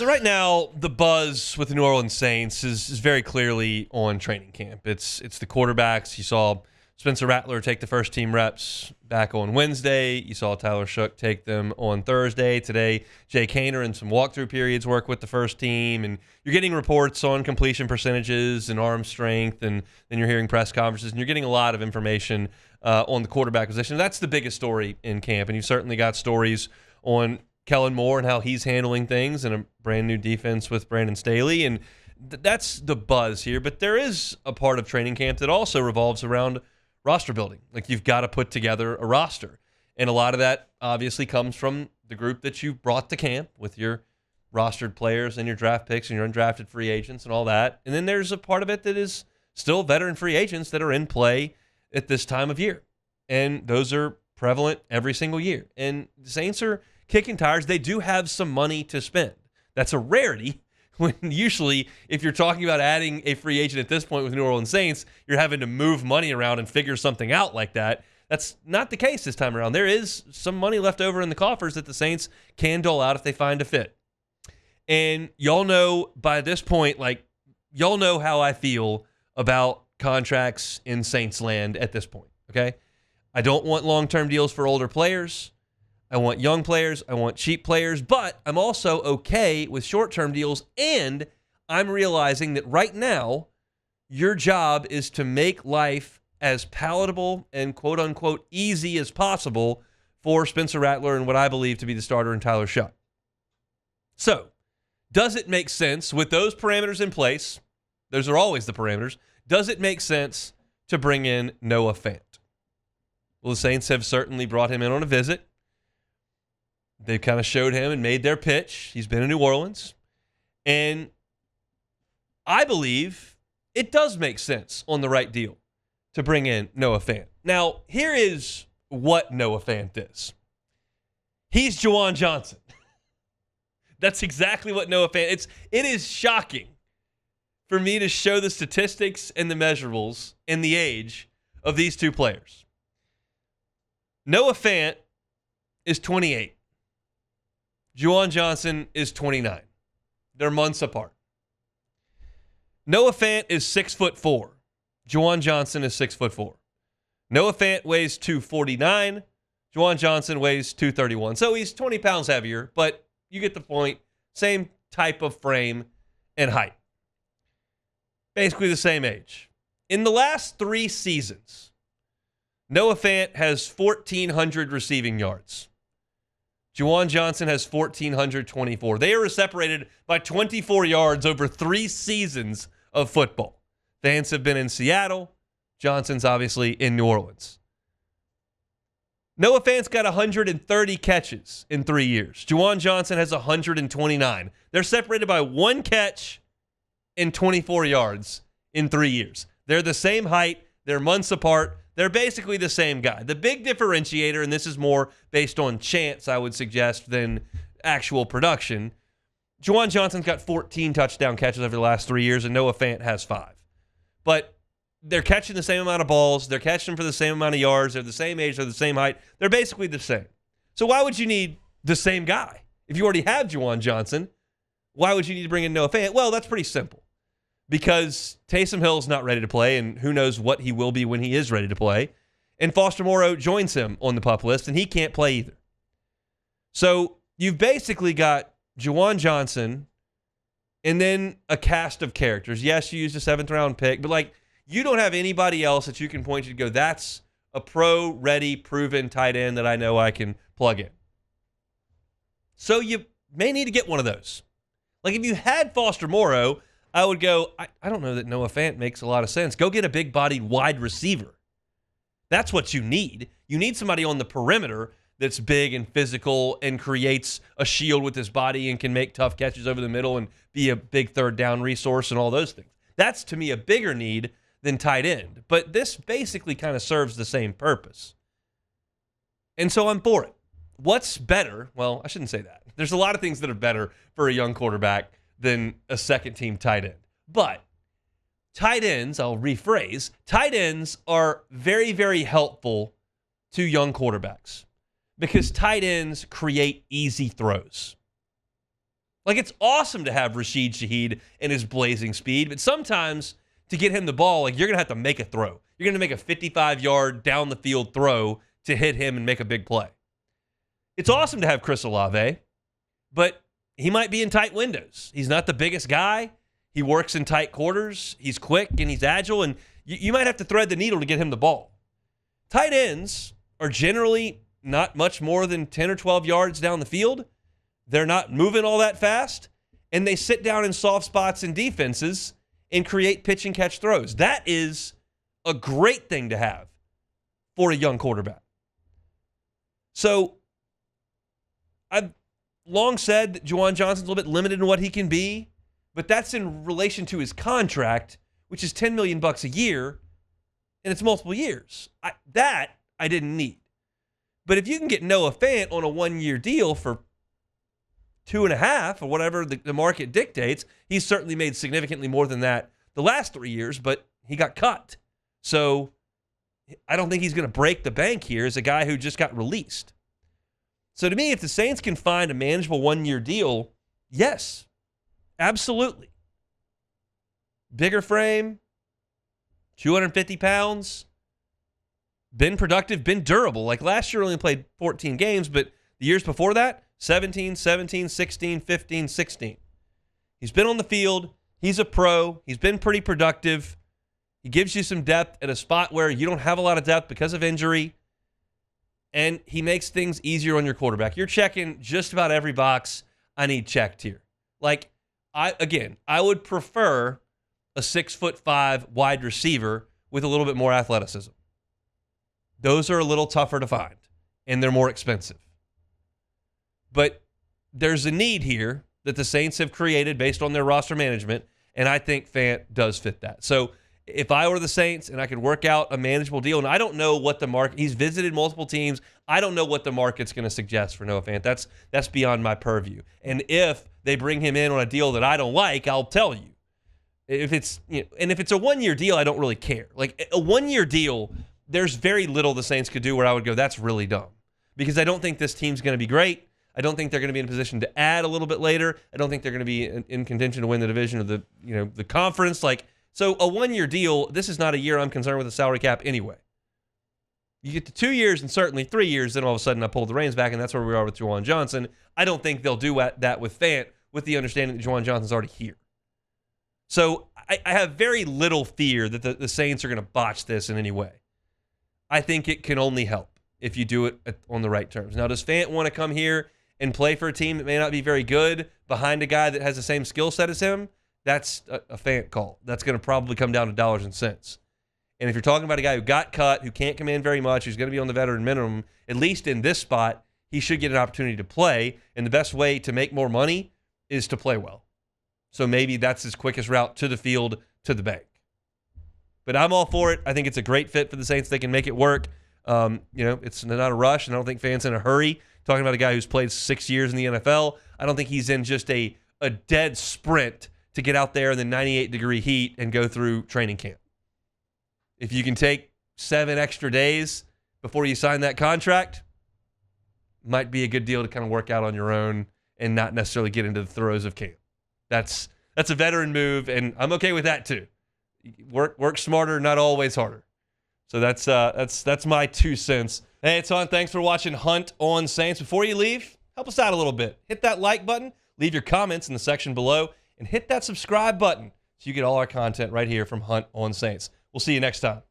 So right now, the buzz with the New Orleans Saints is very clearly on training camp. It's the quarterbacks. You saw Spencer Rattler take the first team reps back on Wednesday. You saw Tyler Shough take them on Thursday. Today, Jay Kaner in some walkthrough periods work with the first team. And you're getting reports on completion percentages and arm strength. And then you're hearing press conferences. And you're getting a lot of information on the quarterback position. That's the biggest story in camp. And you've certainly got stories on Kellen Moore and how he's handling things in a brand new defense with Brandon Staley. And that's the buzz here. But there is a part of training camp that also revolves around roster building. Like, you've got to put together a roster. And a lot of that obviously comes from the group that you brought to camp with your rostered players and your draft picks and your undrafted free agents and all that. And then there's a part of it that is still veteran free agents that are in play at this time of year. And those are prevalent every single year. And the Saints are kicking tires. They do have some money to spend. That's a rarity when usually if you're talking about adding a free agent at this point with New Orleans Saints, you're having to move money around and figure something out like that. That's not the case this time around. There is some money left over in the coffers that the Saints can dole out if they find a fit. And y'all know by this point, like, y'all know how I feel about contracts in Saints land at this point, okay? I don't want long-term deals for older players. I want young players. I want cheap players. But I'm also okay with short-term deals. And I'm realizing that right now, your job is to make life as palatable and quote-unquote easy as possible for Spencer Rattler and what I believe to be the starter in Tyler Shough. So, does it make sense with those parameters in place? Those are always the parameters. Does it make sense to bring in Noah Fant? Well, the Saints have certainly brought him in on a visit. They've kind of showed him and made their pitch. He's been in New Orleans. And I believe it does make sense on the right deal to bring in Noah Fant. Now, here is what Noah Fant is. He's Juwan Johnson. That's exactly what Noah Fant. It is shocking for me to show the statistics and the measurables and the age of these two players. Noah Fant is 28. Juwan Johnson is 29. They're months apart. Noah Fant is 6'4". Juwan Johnson is 6'4". Noah Fant weighs 249. Juwan Johnson weighs 231. So he's 20 pounds heavier, but you get the point. Same type of frame and height. Basically the same age. In the last 3 seasons, Noah Fant has 1,400 receiving yards. Juwan Johnson has 1,424. They are separated by 24 yards over 3 seasons of football. Fans have been in Seattle. Johnson's obviously in New Orleans. Noah Fant's got 130 catches in 3 years. Juwan Johnson has 129. They're separated by 1 catch and 24 yards in 3 years. They're the same height. They're months apart. They're basically the same guy. The big differentiator, and this is more based on chance, I would suggest, than actual production, Juwan Johnson's got 14 touchdown catches over the last 3 years, and Noah Fant has 5. But they're catching the same amount of balls. They're catching them for the same amount of yards. They're the same age. They're the same height. They're basically the same. So why would you need the same guy? If you already have Juwan Johnson, why would you need to bring in Noah Fant? Well, that's pretty simple. Because Taysom Hill's not ready to play, and who knows what he will be when he is ready to play. And Foster Moreau joins him on the PUP list, and he can't play either. So you've basically got Juwan Johnson and then a cast of characters. Yes, you used a 7th-round pick, but, like, you don't have anybody else that you can point to go, that's a pro-ready, proven tight end that I know I can plug in. So you may need to get one of those. Like, if you had Foster Moreau, I would go, I don't know that Noah Fant makes a lot of sense. Go get a big-bodied wide receiver. That's what you need. You need somebody on the perimeter that's big and physical and creates a shield with his body and can make tough catches over the middle and be a big third down resource and all those things. That's, to me, a bigger need than tight end. But this basically kind of serves the same purpose. And so I'm for it. What's better? Well, I shouldn't say that. There's a lot of things that are better for a young quarterback than a second-team tight end. But tight ends, I'll rephrase, tight ends are very, very helpful to young quarterbacks because tight ends create easy throws. Like, it's awesome to have Rashid Shaheed and his blazing speed, but sometimes to get him the ball, like, you're going to have to make a throw. You're going to make a 55-yard down-the-field throw to hit him and make a big play. It's awesome to have Chris Olave, but he might be in tight windows. He's not the biggest guy. He works in tight quarters. He's quick and he's agile, and you might have to thread the needle to get him the ball. Tight ends are generally not much more than 10 or 12 yards down the field. They're not moving all that fast, and they sit down in soft spots in defenses and create pitch and catch throws. That is a great thing to have for a young quarterback. So I've long said that Juwan Johnson's a little bit limited in what he can be, but that's in relation to his contract, which is $10 million a year, and it's multiple years. That I didn't need. But if you can get Noah Fant on a 1-year deal for 2.5 or whatever the market dictates, he's certainly made significantly more than that the last 3 years, but he got cut. So I don't think he's going to break the bank here as a guy who just got released. So to me, if the Saints can find a manageable 1-year deal, yes, absolutely. Bigger frame, 250 pounds, been productive, been durable. Like last year only played 14 games, but the years before that, 17, 17, 16, 15, 16. He's been on the field. He's a pro. He's been pretty productive. He gives you some depth at a spot where you don't have a lot of depth because of injury. And he makes things easier on your quarterback. You're checking just about every box I need checked here. Like, I would prefer a 6'5" wide receiver with a little bit more athleticism. Those are a little tougher to find, and they're more expensive. But there's a need here that the Saints have created based on their roster management, and I think Fant does fit that. So if I were the Saints and I could work out a manageable deal, and I don't know what the market, he's visited multiple teams, I don't know what the market's going to suggest for Noah Fant. That's beyond my purview. And if they bring him in on a deal that I don't like, I'll tell you. If it's, and if it's a 1-year deal, I don't really care. Like a 1-year deal, there's very little the Saints could do where I would go, that's really dumb. Because I don't think this team's going to be great. I don't think they're going to be in a position to add a little bit later. I don't think they're going to be in contention to win the division of the conference. So a 1-year deal, this is not a year I'm concerned with the salary cap anyway. You get to 2 years and certainly 3 years, then all of a sudden I pull the reins back, and that's where we are with Juwan Johnson. I don't think they'll do that with Fant with the understanding that Juwan Johnson's already here. So I have very little fear that the Saints are going to botch this in any way. I think it can only help if you do it on the right terms. Now, does Fant want to come here and play for a team that may not be very good behind a guy that has the same skill set as him? That's a Fant call. That's going to probably come down to dollars and cents. And if you're talking about a guy who got cut, who can't command very much, who's going to be on the veteran minimum, at least in this spot, he should get an opportunity to play. And the best way to make more money is to play well. So maybe that's his quickest route to the field, to the bank. But I'm all for it. I think it's a great fit for the Saints. They can make it work. It's not a rush, and I don't think Fant's in a hurry. Talking about a guy who's played 6 years in the NFL, I don't think he's in just a dead sprint to get out there in the 98-degree heat and go through training camp. If you can take 7 extra days before you sign that contract, might be a good deal to kind of work out on your own and not necessarily get into the throes of camp. That's a veteran move, and I'm okay with that too. Work smarter, not always harder. So that's my 2 cents. Hey, it's on. Thanks for watching Hunt on Saints. Before you leave, help us out a little bit. Hit that like button, leave your comments in the section below, and hit that subscribe button so you get all our content right here from Hunt on Saints. We'll see you next time.